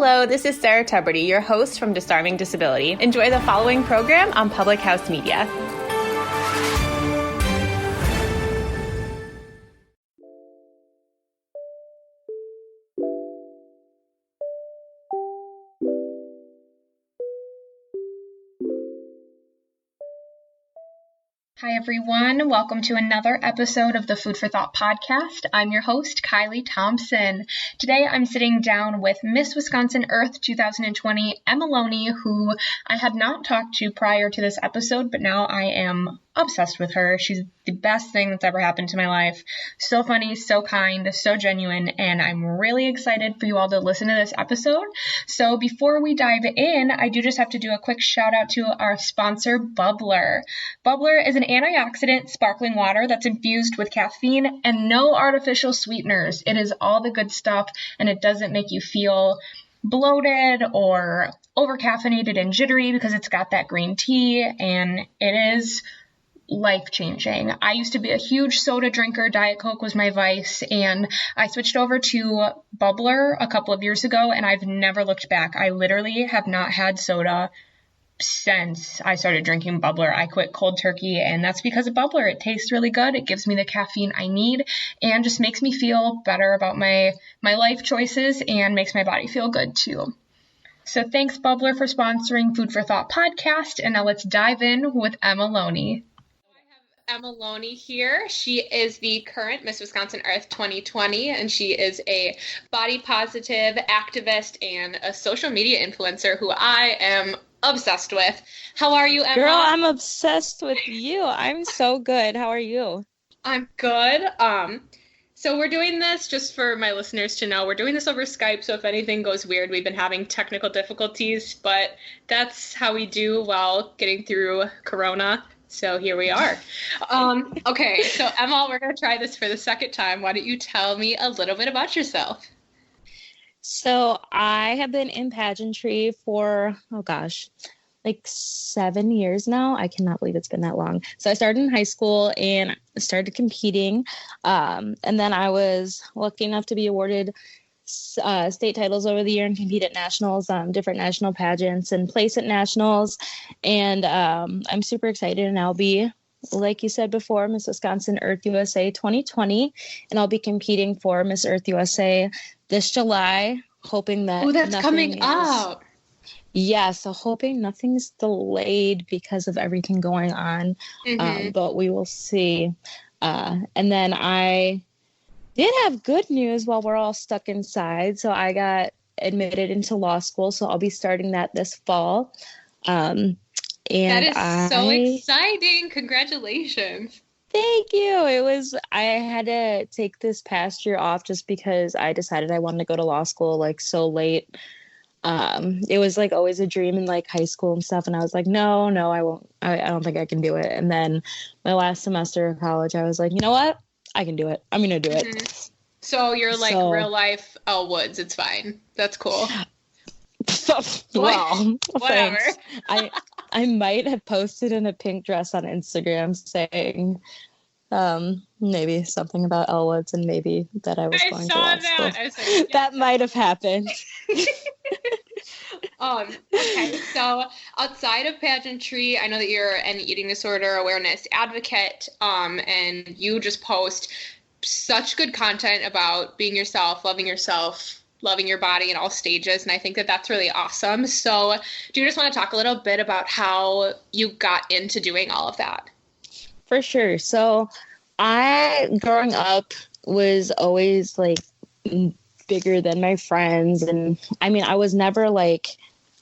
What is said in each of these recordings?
Hello, this is Sarah Tuberty, your host from Disarming Disability. Enjoy the following program on Public House Media. Hi, everyone. Welcome to another episode of the Food for Thought podcast. I'm your host, Kylie Thompson. Today, I'm sitting down with Miss Wisconsin Earth 2020, Emma Loney, who I had not talked to prior to this episode, but now I am obsessed with her. She's the best thing that's ever happened to my life. So funny, so kind, so genuine, and I'm really excited for you all to listen to this episode. So before we dive in, I do just have to do a quick shout out to our sponsor, Bubbler. Bubbler is an antioxidant sparkling water that's infused with caffeine and no artificial sweeteners. It is all the good stuff, and it doesn't make you feel bloated or over-caffeinated and jittery because it's got that green tea, and it is life-changing. I used to be a huge soda drinker. Diet Coke was my vice, and I switched over to Bubbler a couple of years ago, and I've never looked back. I literally have not had soda since I started drinking Bubbler. I quit cold turkey, and that's because of Bubbler. It tastes really good. It gives me the caffeine I need and just makes me feel better about my life choices and makes my body feel good too. So thanks, Bubbler, for sponsoring Food for Thought podcast, and now let's dive in with Emma Loney. Emma Loney here. She is the current Miss Wisconsin Earth 2020, and she is a body positive activist and a social media influencer who I am obsessed with. How are you, Emma? Girl, I'm obsessed with you. I'm so good. How are you? I'm good. So we're doing this, just for my listeners to know, we're doing this over Skype, so if anything goes weird, we've been having technical difficulties, but that's how we do while getting through Corona. So here we are. Okay, so Emma, we're going to try this for the second time. Why don't you tell me a little bit about yourself? So I have been in pageantry for, like 7 years now. I cannot believe it's been that long. So I started in high school and started competing. And then I was lucky enough to be awarded state titles over the year and compete at nationals, different national pageants and place at nationals. And I'm super excited, and I'll be, like you said before, Miss Wisconsin Earth USA 2020, and I'll be competing for Miss Earth USA this July, hoping that that's coming up. Yeah, so hoping nothing's delayed because of everything going on, but we will see. And then I did have good news while we're all stuck inside. So I got admitted into law school, so I'll be starting that this fall. And that is so exciting. Congratulations. Thank you. I had to take this past year off just because I decided I wanted to go to law school like so late. It was like always a dream in like high school and stuff. And I was like, no, I won't. I don't think I can do it. And then my last semester of college, I was like, you know what? I can do it. I'm going to do it. Mm-hmm. So you're like real life Elle Woods. It's fine. That's cool. Well, whatever. I might have posted in a pink dress on Instagram saying maybe something about Elle Woods and maybe that I was going to law school. I was like, yeah. That might have happened. Okay, so outside of pageantry, I know that you're an eating disorder awareness advocate, and you just post such good content about being yourself, loving your body in all stages, and I think that that's really awesome. So do you just want to talk a little bit about how you got into doing all of that? For sure. So I, growing up, was always like bigger than my friends, and I mean,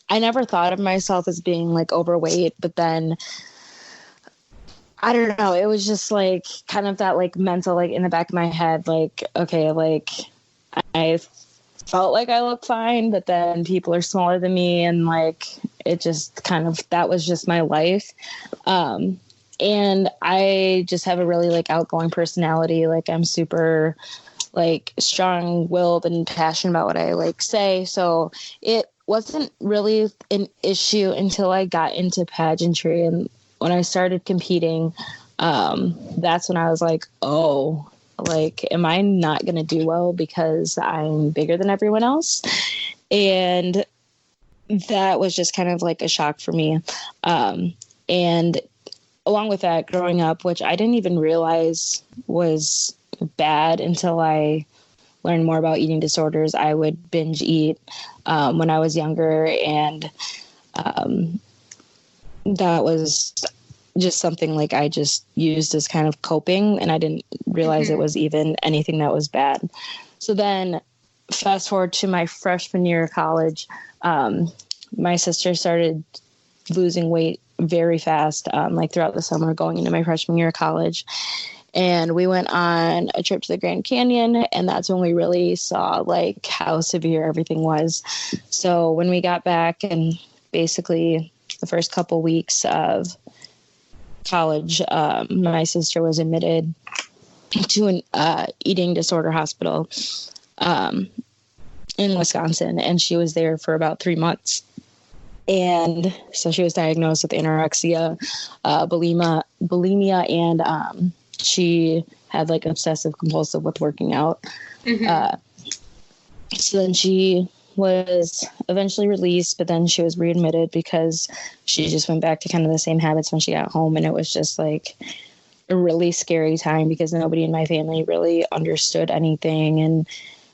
I never thought of myself as being like overweight, but then I don't know, it was just like kind of that like mental, like in the back of my head, like, okay, like I felt like I looked fine, but then people are smaller than me, and like it just kind of, that was just my life. And I just have a really like outgoing personality. Like I'm super like strong-willed and passionate about what I like say. So it wasn't really an issue until I got into pageantry. And when I started competing, that's when I was like, oh, like, am I not going to do well because I'm bigger than everyone else? And that was just kind of like a shock for me. And along with that, growing up, which I didn't even realize was bad until I learned more about eating disorders, I would binge eat when I was younger. And that was just something like I just used as kind of coping, and I didn't realize it was even anything that was bad. So then fast forward to my freshman year of college, my sister started losing weight very fast, like throughout the summer going into my freshman year of college. And we went on a trip to the Grand Canyon, and that's when we really saw like how severe everything was. So when we got back, and basically the first couple weeks of college, my sister was admitted to an eating disorder hospital in Wisconsin, and she was there for about 3 months. And so she was diagnosed with anorexia, bulimia, and she had like obsessive compulsive with working out. So then she was eventually released, but then she was readmitted because she just went back to kind of the same habits when she got home. And it was just like a really scary time because nobody in my family really understood anything. And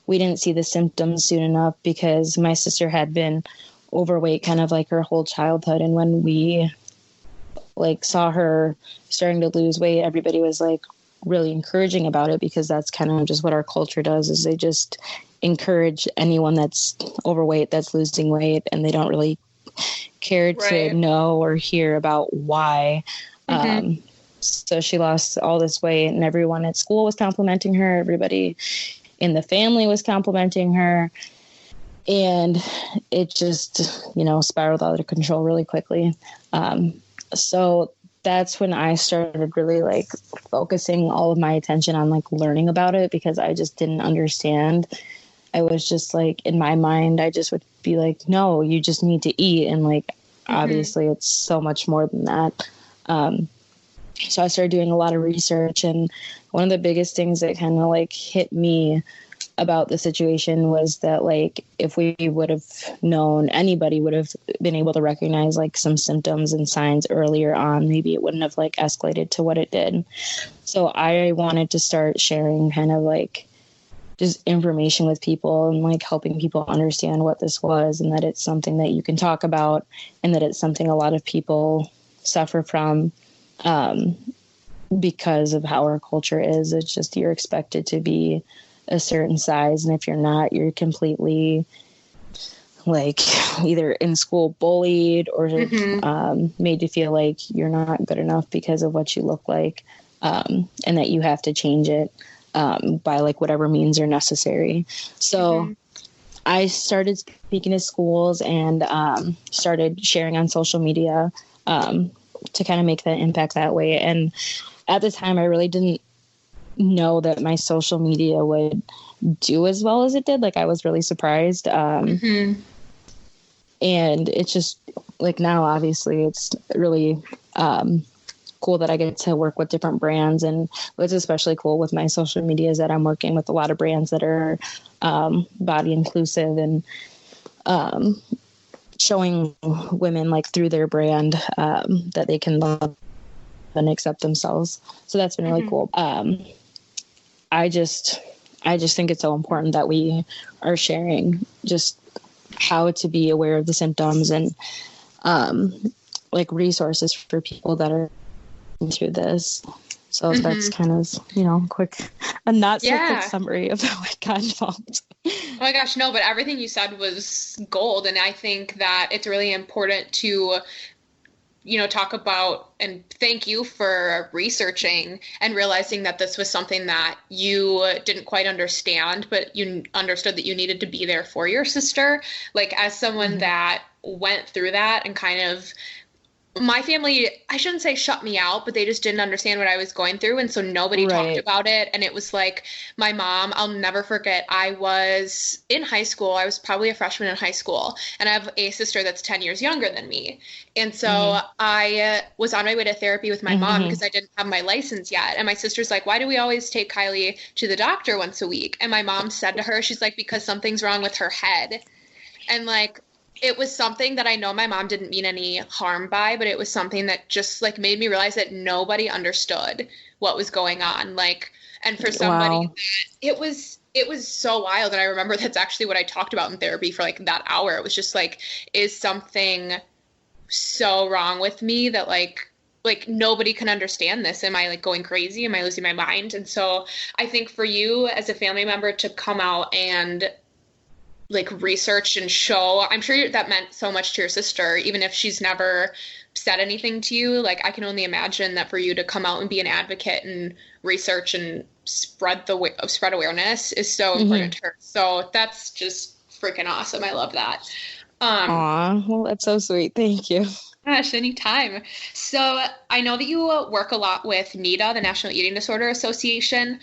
we didn't see the symptoms soon enough because my sister had been overweight kind of like her whole childhood. And when we like saw her starting to lose weight, everybody was like really encouraging about it because that's kind of just what our culture does, is they just encourage anyone that's overweight, that's losing weight, and they don't really care to know or hear about why. So she lost all this weight, and everyone at school was complimenting her. Everybody in the family was complimenting her. And it just, spiraled out of control really quickly. So that's when I started really like focusing all of my attention on like learning about it, because I just didn't understand. I was just like, in my mind, I just would be like, no, you just need to eat. And like, obviously it's so much more than that. So I started doing a lot of research, and one of the biggest things that kind of like hit me about the situation was that like if we would have known, anybody would have been able to recognize like some symptoms and signs earlier on, maybe it wouldn't have like escalated to what it did. So I wanted to start sharing kind of like just information with people and like helping people understand what this was, and that it's something that you can talk about, and that it's something a lot of people suffer from because of how our culture is. It's just you're expected to be a certain size, and if you're not, you're completely like either in school bullied or made to feel like you're not good enough because of what you look like, and that you have to change it by like whatever means are necessary. So I started speaking to schools and started sharing on social media to kind of make that impact that way. And at the time, I really didn't know that my social media would do as well as it did. Like I was really surprised. And it's just like now, obviously it's really cool that I get to work with different brands. And what's especially cool with my social media is that I'm working with a lot of brands that are body inclusive and showing women like through their brand that they can love and accept themselves. So that's been really cool. I just think it's so important that we are sharing just how to be aware of the symptoms and like resources for people that are going through this. So that's kind of, a not so quick summary of how I got involved. Oh my gosh, no, but everything you said was gold. And I think that it's really important to talk about, and thank you for researching and realizing that this was something that you didn't quite understand, but you understood that you needed to be there for your sister. Like as someone that went through that and kind of, my family, I shouldn't say shut me out, but they just didn't understand what I was going through. And so nobody talked about it. And it was like my mom, I'll never forget, I was in high school. I was probably a freshman in high school. And I have a sister that's 10 years younger than me. And so I was on my way to therapy with my mom because I didn't have my license yet. And my sister's like, why do we always take Kylie to the doctor once a week? And my mom said to her, she's like, because something's wrong with her head. And like, it was something that I know my mom didn't mean any harm by, but it was something that just like made me realize that nobody understood what was going on. Like, and for somebody Wow. that it was so wild. And I remember that's actually what I talked about in therapy for like that hour. It was just like, is something so wrong with me that like nobody can understand this? Am I like going crazy? Am I losing my mind? And so I think for you as a family member to come out and like research and show, I'm sure that meant so much to your sister, even if she's never said anything to you. Like I can only imagine that for you to come out and be an advocate and research and spread awareness is so important Mm-hmm. to her. So that's just freaking awesome. I love that. Um, Aw, well, that's so sweet. Thank you. Gosh, anytime. So I know that you work a lot with NEDA, the National Eating Disorder Association.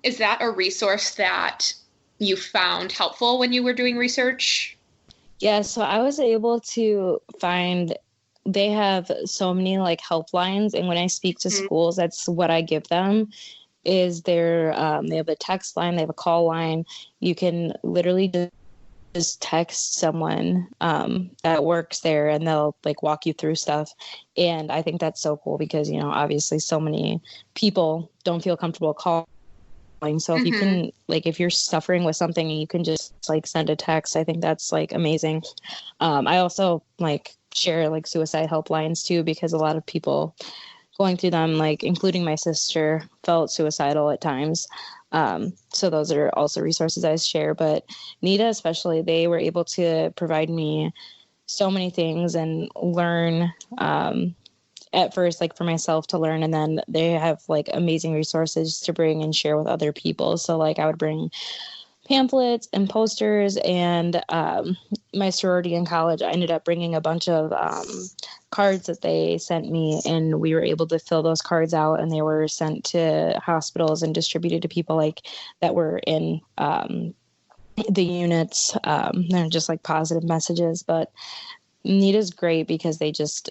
Is that a resource that you found helpful when you were doing research? Yeah, so I was able to find they have so many like helplines, and when I speak to Mhm. schools, that's what I give them is they have a text line, they have a call line. You can literally just text someone that works there and they'll like walk you through stuff. And I think that's so cool because, you know, obviously so many people don't feel comfortable calling. So if you Hmm. can, like, if you're suffering with something and you can just like send a text, I think that's like amazing. I also like share like suicide helplines too, because a lot of people going through them, like including my sister, felt suicidal at times. So those are also resources I share. But NEDA, especially, they were able to provide me so many things and learn at first, like for myself to learn. And then they have like amazing resources to bring and share with other people. So, like, I would bring pamphlets and posters and my sorority in college, I ended up bringing a bunch of cards that they sent me, and we were able to fill those cards out, and they were sent to hospitals and distributed to people like that were in the units. They're just like positive messages, but NEDA's great because they just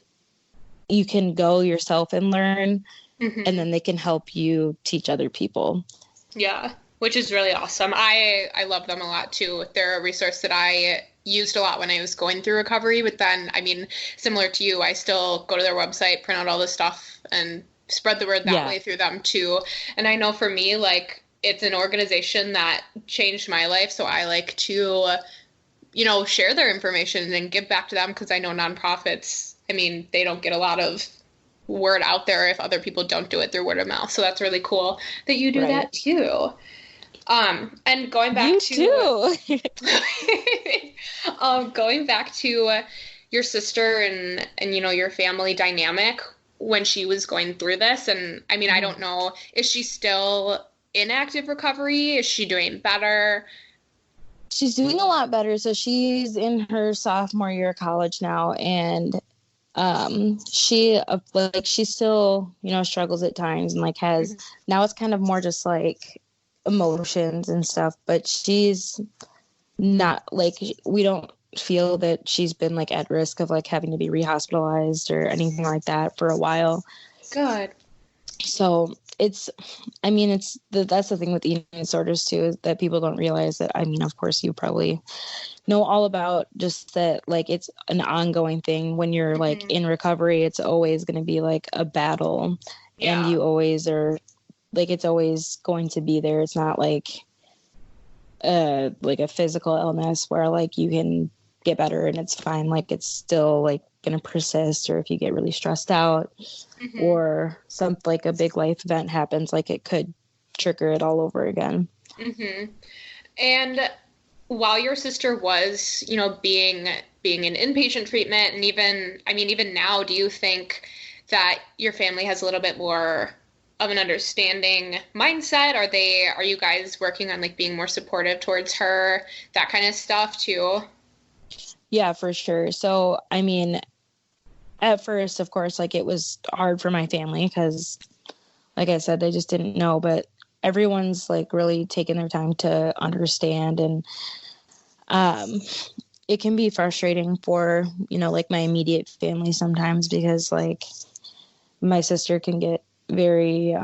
you can go yourself and learn, and Hmm. then they can help you teach other people. Yeah, which is really awesome. I love them a lot too. They're a resource that I used a lot when I was going through recovery, but then I mean, similar to you, I still go to their website, print out all this stuff and spread the word that Yeah. way through them too. And I know for me, like it's an organization that changed my life, so I like to, share their information and give back to them because I know nonprofits, I mean, they don't get a lot of word out there if other people don't do it through word of mouth. So that's really cool that you do Right. that too. And going back You to too. going back to your sister and your family dynamic when she was going through this, and I mean I don't know, is she still in active recovery? Is she doing better? She's doing a lot better. So she's in her sophomore year of college now, and she like she still struggles at times and like has Mhm. now it's kind of more just like emotions and stuff, but she's not like we don't feel that she's been like at risk of like having to be rehospitalized or anything like that for a while. Good. So it's I mean that's the thing with eating disorders too, is that people don't realize that. I mean, of course you probably know all about just that, like it's an ongoing thing when you're like Hmm. in recovery. It's always going to be like a battle, and Yeah. you always are like it's always going to be there. It's not like a physical illness where like you can get better and it's fine. Like it's still like going to persist, or if you get really stressed out Hmm. or some like a big life event happens, like it could trigger it all over again. Hmm. And while your sister was, being in inpatient treatment, and even, I mean, even now, do you think that your family has a little bit more of an understanding mindset? Are you guys working on like being more supportive towards her, that kind of stuff too? Yeah, for sure. So I mean, at first, of course, like it was hard for my family because, like I said, they just didn't know. But everyone's like really taking their time to understand, and um, it can be frustrating for like my immediate family sometimes because like my sister can get very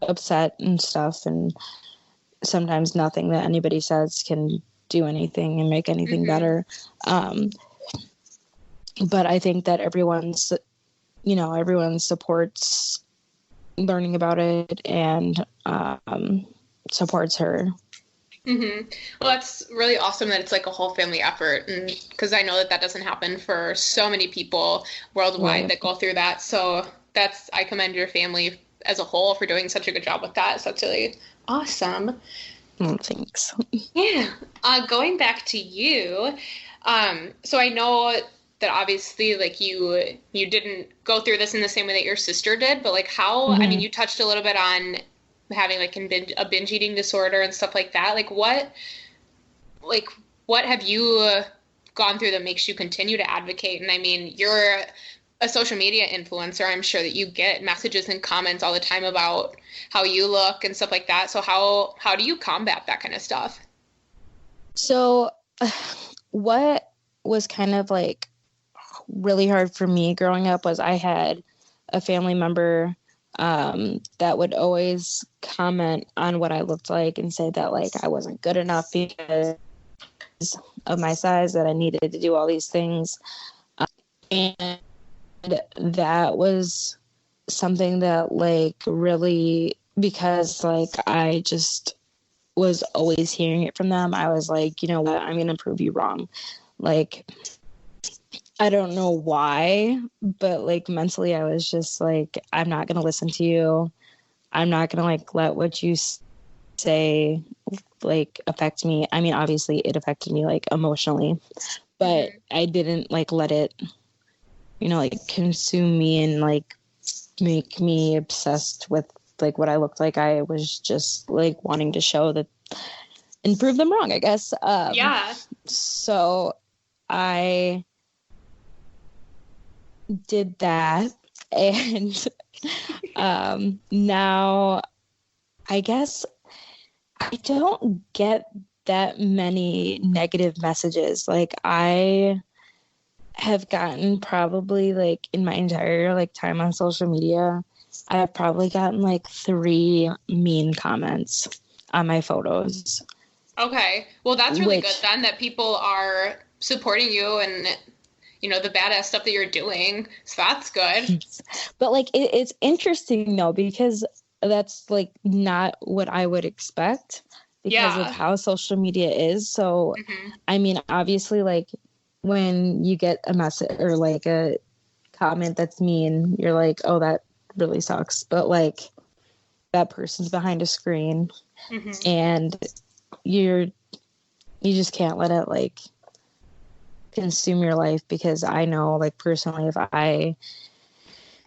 upset and stuff, and sometimes nothing that anybody says can do anything and make anything better. But I think that everyone supports learning about it and supports her. Well, that's really awesome that it's like a whole family effort, and because I know that doesn't happen for so many people worldwide that go through that. So I commend your family as a whole for doing such a good job with that. So that's really awesome. Thanks. Yeah. Going back to you, so I know that obviously like you didn't go through this in the same way that your sister did, but like how, I mean, you touched a little bit on having like a binge eating disorder and stuff like that. Like what have you gone through that makes you continue to advocate? And I mean, you're a social media influencer. I'm sure that you get messages and comments all the time about how you look and stuff like that. So how do you combat that kind of stuff? So what was kind of like really hard for me growing up was I had a family member that would always comment on what I looked like and say that like I wasn't good enough because of my size, that I needed to do all these things. And that was something that like really, because like I just was always hearing it from them, I was like, you know what, I'm gonna prove you wrong. Like, I don't know why, but like mentally I was just like, I'm not gonna listen to you. I'm not gonna like let what you say like affect me. I mean, obviously it affected me like emotionally, but I didn't like let it, like consume me and like make me obsessed with like what I looked like. I was just like wanting to show that and prove them wrong, I guess. Yeah. So I did that, and now I guess I don't get that many negative messages. Like I have gotten probably like in my entire like time on social media, I've probably gotten like 3 mean comments on my photos. Okay. Well, that's really good then that people are supporting you and the badass stuff that you're doing. So that's good. But like it's interesting though, because that's like not what I would expect because of how social media is. So I mean, obviously like when you get a message or like a comment that's mean, you're like, oh, that really sucks. But like that person's behind a screen and you just can't let it like consume your life, because I know like personally if I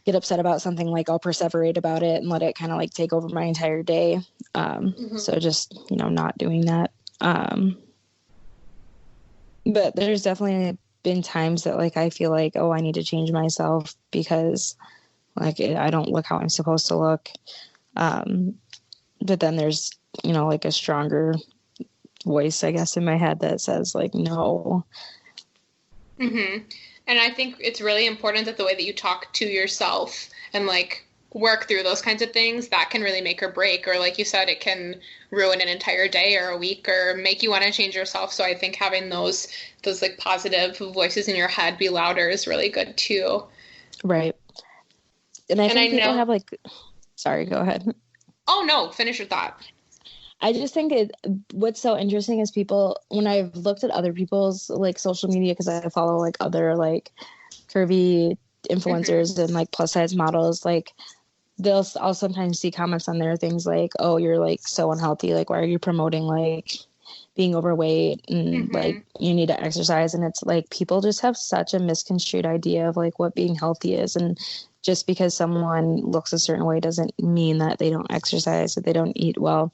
get upset about something, like I'll perseverate about it and let it kind of like take over my entire day. So just not doing that. But there's definitely been times that like I feel like, oh, I need to change myself because like I don't look how I'm supposed to look. But then there's like a stronger voice, I guess, in my head that says like no. And I think it's really important that the way that you talk to yourself and like work through those kinds of things, that can really make or break, or like you said, it can ruin an entire day or a week or make you want to change yourself. So I think having those like positive voices in your head be louder is really good too. Right. And I think people have like, sorry, go ahead. Oh no, finish your thought. I just think what's so interesting is people, when I've looked at other people's like social media, because I follow like other like curvy influencers and like plus size models, like I'll sometimes see comments on there, things like, oh, you're like so unhealthy. Like, why are you promoting like being overweight and like you need to exercise? And it's like people just have such a misconstrued idea of like what being healthy is. And just because someone looks a certain way doesn't mean that they don't exercise or they don't eat well.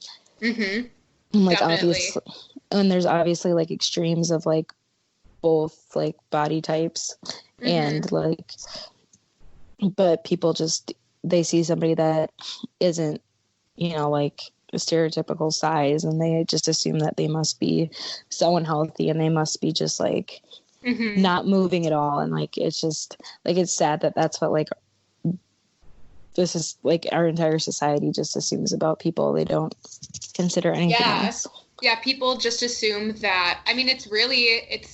Like obviously, and there's obviously like extremes of like both like body types and like, but people just, they see somebody that isn't like a stereotypical size and they just assume that they must be so unhealthy and they must be just like not moving at all. And like it's just like, it's sad that that's what like this is like our entire society just assumes about people. They don't consider anything else. Yeah, people just assume that, I mean, it's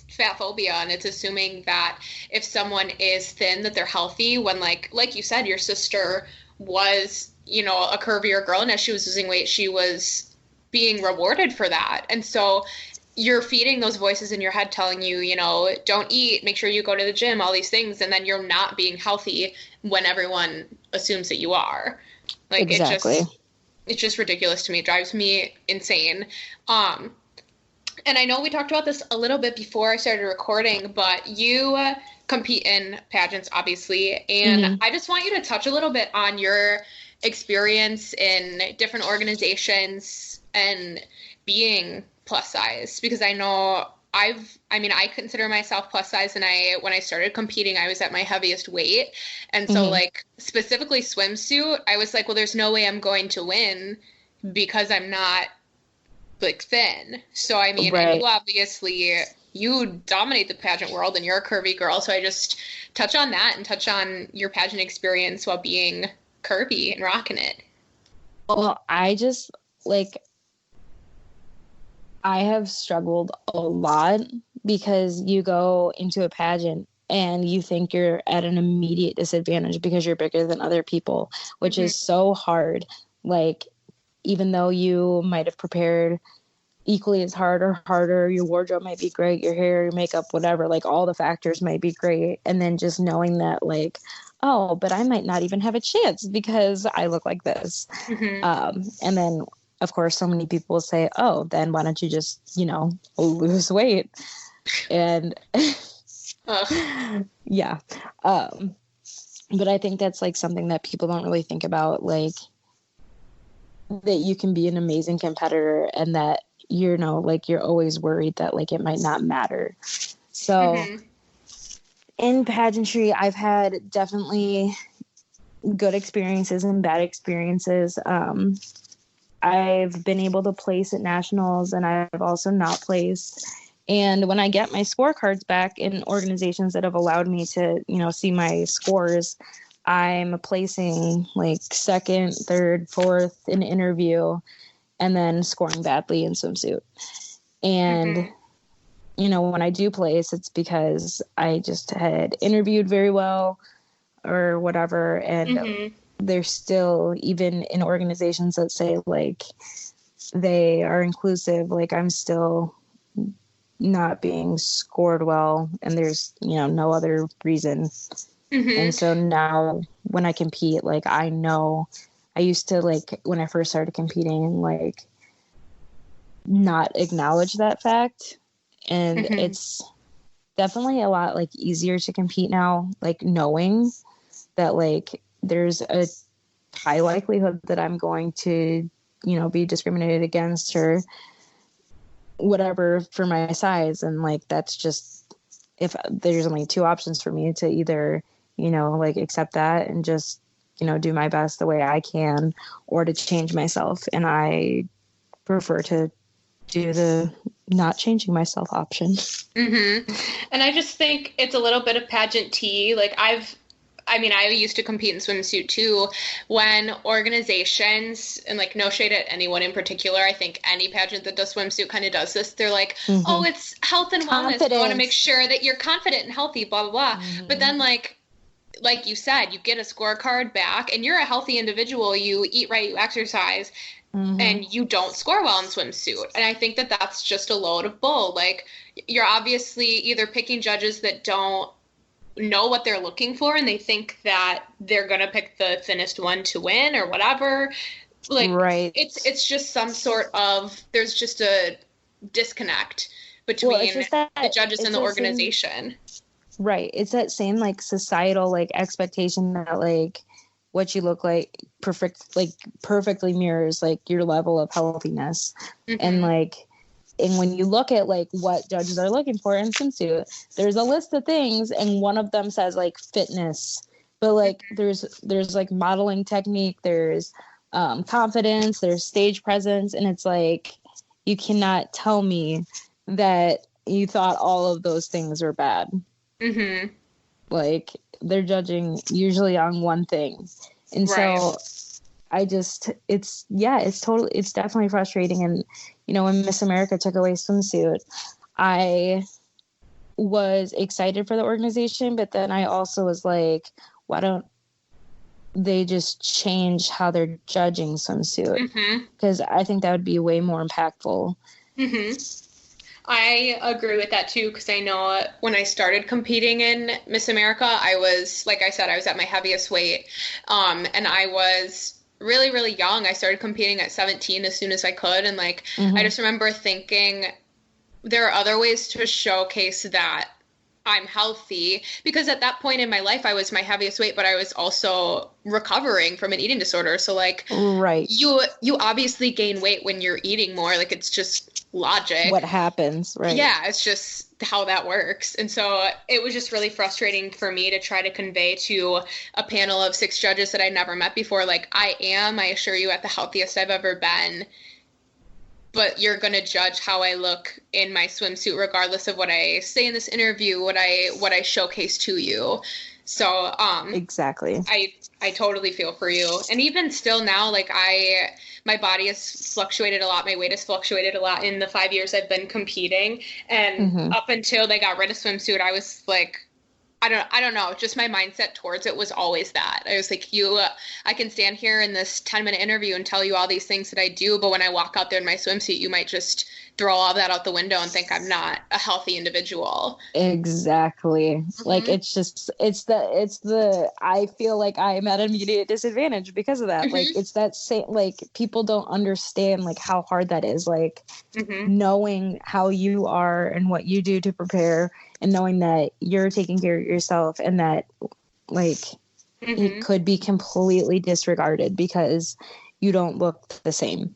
fat phobia, and it's assuming that if someone is thin, that they're healthy when, like you said, your sister was, a curvier girl, and as she was losing weight, she was being rewarded for that. And so you're feeding those voices in your head telling you, don't eat, make sure you go to the gym, all these things, and then you're not being healthy when everyone assumes that you are. Like, Exactly. it's just ridiculous to me. It drives me insane. And I know we talked about this a little bit before I started recording, but you compete in pageants, obviously, and I just want you to touch a little bit on your experience in different organizations and being plus size, because I know I consider myself plus size, and when I started competing, I was at my heaviest weight. And so like specifically swimsuit, I was like, well, there's no way I'm going to win because I'm not like thin. So I mean, and you obviously you dominate the pageant world and you're a curvy girl. So I just touch on that and touch on your pageant experience while being curvy and rocking it. Well, I have struggled a lot because you go into a pageant and you think you're at an immediate disadvantage because you're bigger than other people, which is so hard. Like, even though you might have prepared equally as hard or harder, your wardrobe might be great, your hair, your makeup, whatever, like all the factors might be great. And then just knowing that, like, oh, but I might not even have a chance because I look like this. And then, of course, so many people say, oh, then why don't you just, lose weight? And yeah. But I think that's like something that people don't really think about, like that you can be an amazing competitor and that, you're always worried that like it might not matter. So in pageantry, I've had definitely good experiences and bad experiences. I've been able to place at nationals and I've also not placed. And when I get my scorecards back in organizations that have allowed me to, see my scores, I'm placing like second, third, fourth in interview and then scoring badly in swimsuit. And, when I do place, it's because I just had interviewed very well or whatever. And there's still, even in organizations that say like they are inclusive, like I'm still not being scored well and there's, no other reason. And so now when I compete, like I know I used to, like, when I first started competing, like, not acknowledge that fact. And it's definitely a lot, like, easier to compete now, like, knowing that, like, there's a high likelihood that I'm going to, be discriminated against or whatever for my size. And, like, that's just, if there's only two options for me to either, like, accept that and just, do my best the way I can or to change myself. And I prefer to do the not changing myself option. And I just think it's a little bit of pageant tea. Like I used to compete in swimsuit too, when organizations, and like no shade at anyone in particular, I think any pageant that does swimsuit kind of does this. They're like, oh, it's health and wellness. We want to make sure that you're confident and healthy, blah, blah, blah. But then like you said, you get a scorecard back and you're a healthy individual. You eat right, you exercise, and you don't score well in swimsuit. And I think that that's just a load of bull. Like, you're obviously either picking judges that don't know what they're looking for and they think that they're going to pick the thinnest one to win or whatever. Like, it's just some sort of, there's just a disconnect between the judges and the organization. Right. It's that same like societal like expectation that like what you look like perfectly mirrors like your level of healthiness. And when you look at like what judges are looking for in swimsuit, there's a list of things and one of them says like fitness, but like there's like modeling technique, there's confidence, there's stage presence, and it's like you cannot tell me that you thought all of those things were bad. Like they're judging usually on one thing. And so I just, it's definitely frustrating. And, when Miss America took away swimsuit, I was excited for the organization, but then I also was like, why don't they just change how they're judging swimsuit? Because I think that would be way more impactful. I agree with that too, because I know when I started competing in Miss America, I was, like I said, I was at my heaviest weight, and I was really, really young. I started competing at 17 as soon as I could, and like I just remember thinking there are other ways to showcase that I'm healthy, because at that point in my life I was my heaviest weight, but I was also recovering from an eating disorder. So like you obviously gain weight when you're eating more. Like it's just logic. What happens, right? Yeah, it's just how that works. And so it was just really frustrating for me to try to convey to a panel of 6 judges that I'd never met before, like I assure you, at the healthiest I've ever been, but you're going to judge how I look in my swimsuit regardless of what I say in this interview, what I showcase to you. So exactly. I totally feel for you. And even still now, like my body has fluctuated a lot. My weight has fluctuated a lot in the 5 years I've been competing. And up until they got rid of swimsuit, I was like, I don't know. Just my mindset towards it was always that. I was like, I can stand here in this 10-minute interview and tell you all these things that I do, but when I walk out there in my swimsuit, you might just throw all that out the window and think I'm not a healthy individual. Exactly. Like it's the I feel like I'm at an immediate disadvantage because of that. Like it's that same, like people don't understand like how hard that is, like knowing how you are and what you do to prepare, and knowing that you're taking care of yourself, and that like it could be completely disregarded because you don't look the same.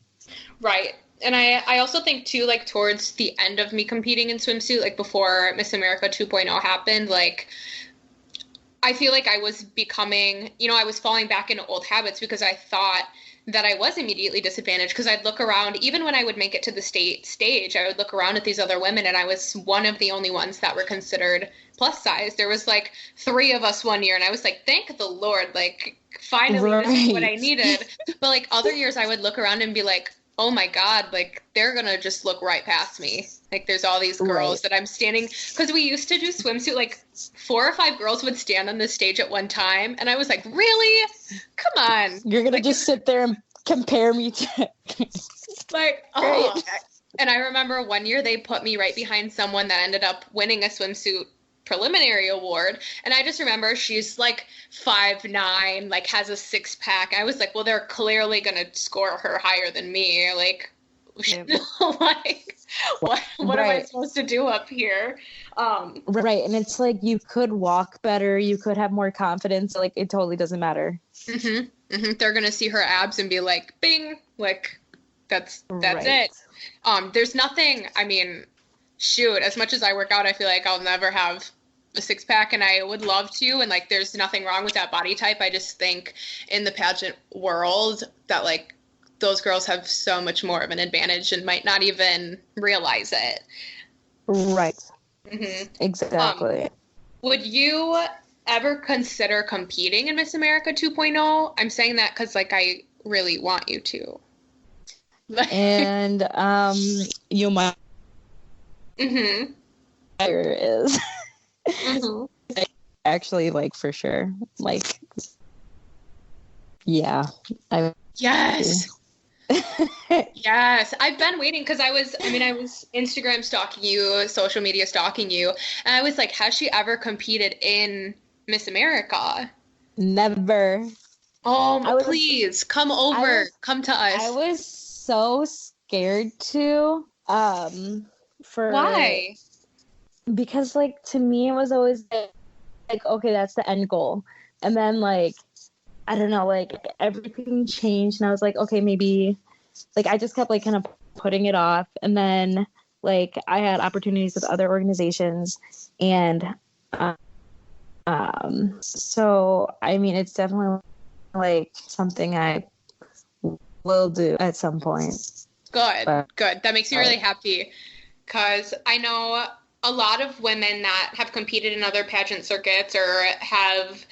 Right. And I also think too, like towards the end of me competing in swimsuit, like before Miss America 2.0 happened, like I feel like I was becoming, I was falling back into old habits because I thought that I was immediately disadvantaged, because I'd look around, even when I would make it to the stage, I would look around at these other women, and I was one of the only ones that were considered plus size. There was like 3 of us one year, and I was like, thank the Lord, like finally this is what I needed. But like other years I would look around and be like, oh my God, like they're going to just look right past me. Like there's all these girls that I'm standing, because we used to do swimsuit, like 4 or 5 girls would stand on the stage at one time. And I was like, really? Come on. You're going to just sit there and compare me to like, oh. And I remember one year they put me right behind someone that ended up winning a swimsuit preliminary award, and I just remember she's like 5'9", like has a 6-pack. I was like, well, they're clearly gonna score her higher than me. Like, like what am I supposed to do up here? Right. And it's like you could walk better, you could have more confidence. Like it totally doesn't matter. They're gonna see her abs and be like, bing, like that's it. There's nothing. I mean, shoot, as much as I work out, I feel like I'll never have a 6-pack, and I would love to, and like there's nothing wrong with that body type. I just think in the pageant world that like those girls have so much more of an advantage and might not even realize it. Right. Exactly. Would you ever consider competing in Miss America 2.0? I'm saying that because like I really want you to. And you might. There is. Actually, like for sure. Like, yeah. Yes. Yes. I've been waiting because I was Instagram stalking you, social media stalking you, and I was like, has she ever competed in Miss America? Never. Oh, please come over. Come to us. I was so scared to. Why? Because like to me it was always like okay, that's the end goal, and then like I don't know, like everything changed, and I was like, okay, maybe, like I just kept like kind of putting it off, and then like I had opportunities with other organizations, and so I mean it's definitely like something I will do at some point. Good. That makes me really happy, because I know a lot of women that have competed in other pageant circuits or have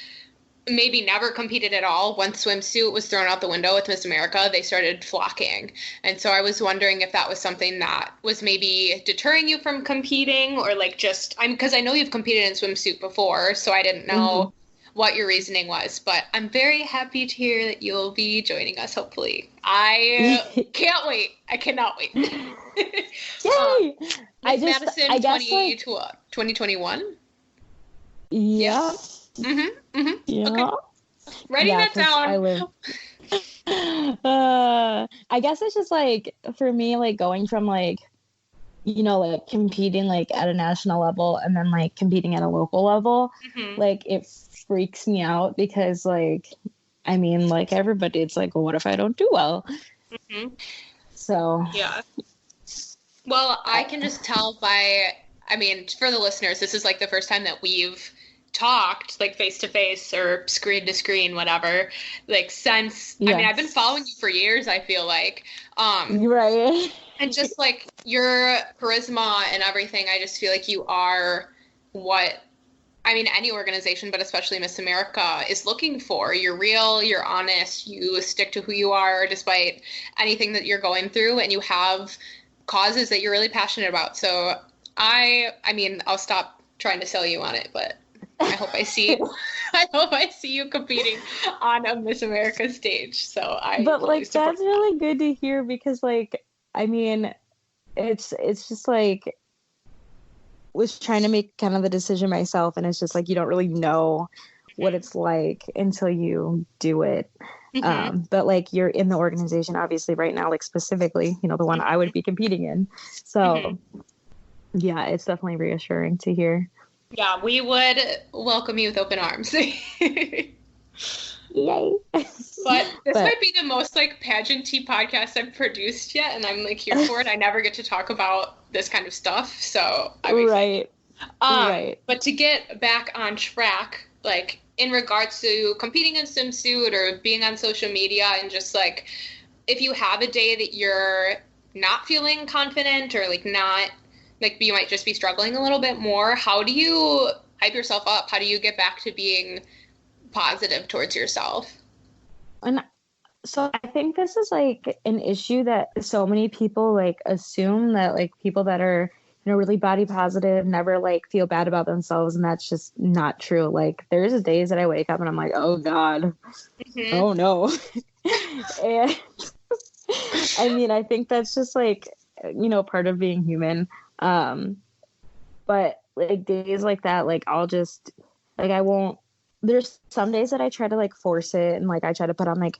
maybe never competed at all. Once swimsuit was thrown out the window with Miss America, they started flocking. And so I was wondering if that was something that was maybe deterring you from competing, or like just, because I know you've competed in swimsuit before, so I didn't know what your reasoning was. But I'm very happy to hear that you'll be joining us, hopefully. I can't wait. I cannot wait. Yay! Madison I guess 2021? Yeah. Yeah. Okay. Writing that down. I guess it's just like, for me, like going from like, like competing like at a national level and then like competing at a local level, like it freaks me out because like, I mean, like everybody, it's like, well, what if I don't do well? So. Yeah. Well, I can just tell by, for the listeners, this is like the first time that we've talked like face to face or screen to screen, whatever, like since I've been following you for years, I feel like right, and just like your charisma and everything, I just feel like you are what any organization, but especially Miss America, is looking for. You're real, you're honest, you stick to who you are despite anything that you're going through, and you have causes that you're really passionate about. So I'll stop trying to sell you on it, but I hope I see you competing on a Miss America stage. So But like that's really good to hear, because like it's just like was trying to make kind of the decision myself, and it's just like you don't really know what it's like until you do it. But like you're in the organization obviously right now, like specifically, the one I would be competing in. So yeah, it's definitely reassuring to hear. Yeah, we would welcome you with open arms. Yay. But this might be the most like pageant-y podcast I've produced yet, and I'm like here for it. I never get to talk about this kind of stuff, so right. But to get back on track, like in regards to competing in swimsuit or being on social media, and just like if you have a day that you're not feeling confident or like not, like you might just be struggling a little bit more, how do you hype yourself up? How do you get back to being positive towards yourself? And so I think this is like an issue that so many people like assume that like people that are really body positive never like feel bad about themselves, and that's just not true. Like there's days that I wake up and I'm like, oh God, oh no. And I think that's just like part of being human. But like days like that, like I'll just like there's some days that I try to like force it, and like I try to put on like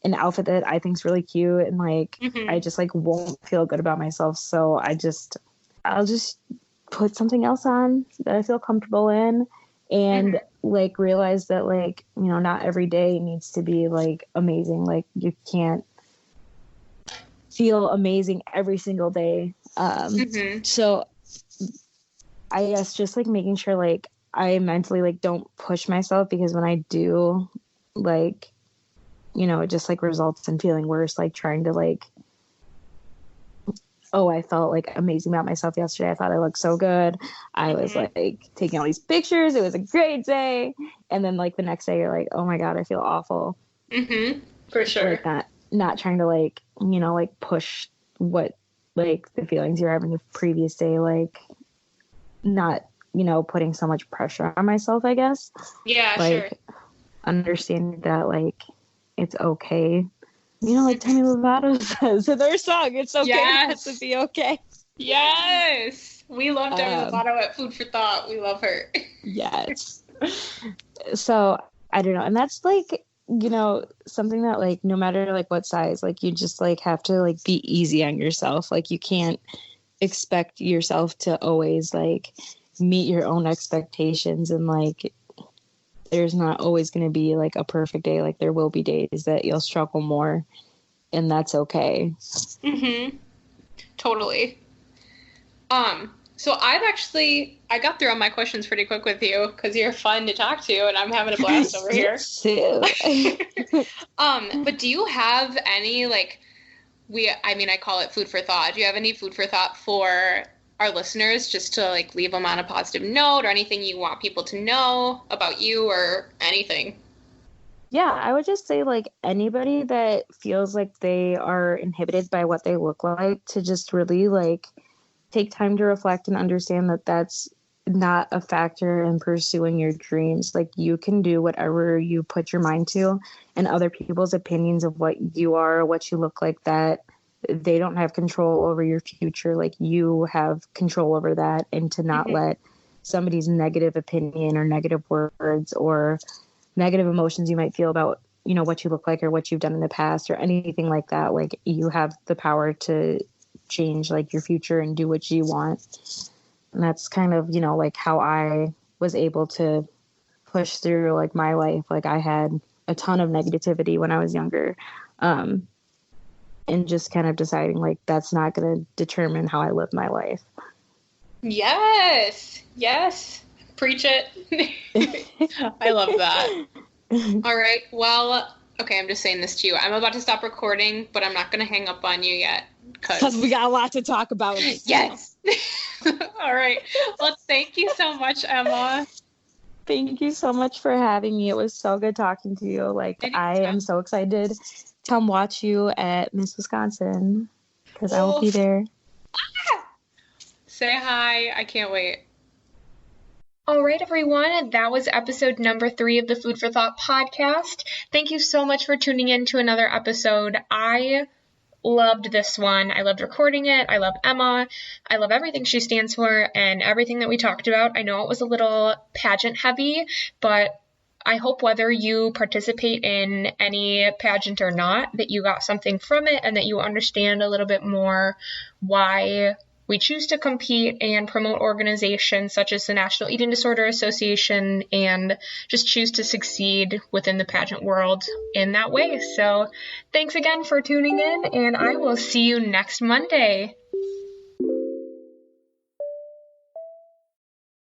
an outfit that I think's really cute, and like I just like won't feel good about myself, so I'll just put something else on that I feel comfortable in, and like realize that like not every day needs to be like amazing. Like you can't feel amazing every single day. So I guess just like making sure like I mentally like don't push myself, because when I do, like it just like results in feeling worse, like trying to like, oh, I felt like amazing about myself yesterday, I thought I looked so good, I was like taking all these pictures, it was a great day, and then like the next day you're like, oh my God, I feel awful. For sure. Like that, not trying to like like push what like the feelings you're having the previous day, like not putting so much pressure on myself, I guess. Yeah, like, sure. Understanding that like it's okay, like Demi Lovato says in their song, it's okay not to be okay. Yes, we love Demi Lovato at Food for Thought. We love her. Yes. So I don't know, and that's like something that like no matter like what size, like you just like have to like be easy on yourself. Like you can't expect yourself to always like meet your own expectations, and like there's not always going to be like a perfect day. Like there will be days that you'll struggle more, and that's okay. Totally. So I got through all my questions pretty quick with you because you're fun to talk to, and I'm having a blast over here. But do you have any like I call it food for thought. Do you have any food for thought for our listeners, just to like leave them on a positive note, or anything you want people to know about you or anything? Yeah, I would just say like anybody that feels like they are inhibited by what they look like to just really like take time to reflect and understand that that's not a factor in pursuing your dreams. Like you can do whatever you put your mind to, and other people's opinions of what you are or what you look like, that they don't have control over your future. Like you have control over that, and to not let somebody's negative opinion or negative words or negative emotions you might feel about, you know, what you look like or what you've done in the past or anything like that. Like you have the power to change like your future and do what you want. And that's kind of, you know, like how I was able to push through like my life. Like I had a ton of negativity when I was younger. And just kind of deciding like that's not going to determine how I live my life. Yes. Preach it. I love that. All right. Well, okay, I'm just saying this to you. I'm about to stop recording, but I'm not going to hang up on you yet. Because we got a lot to talk about. Yes. All right. Well, thank you so much, Emma. Thank you so much for having me. It was so good talking to you. Like, I am so excited to come watch you at Miss Wisconsin because I will be there. Say hi. I can't wait. All right, everyone. That was episode number 3 of the Food for Thought podcast. Thank you so much for tuning in to another episode. I loved this one. I loved recording it. I love Emma. I love everything she stands for and everything that we talked about. I know it was a little pageant heavy, but I hope whether you participate in any pageant or not, that you got something from it and that you understand a little bit more why we choose to compete and promote organizations such as the National Eating Disorder Association and just choose to succeed within the pageant world in that way. So thanks again for tuning in, and I will see you next Monday.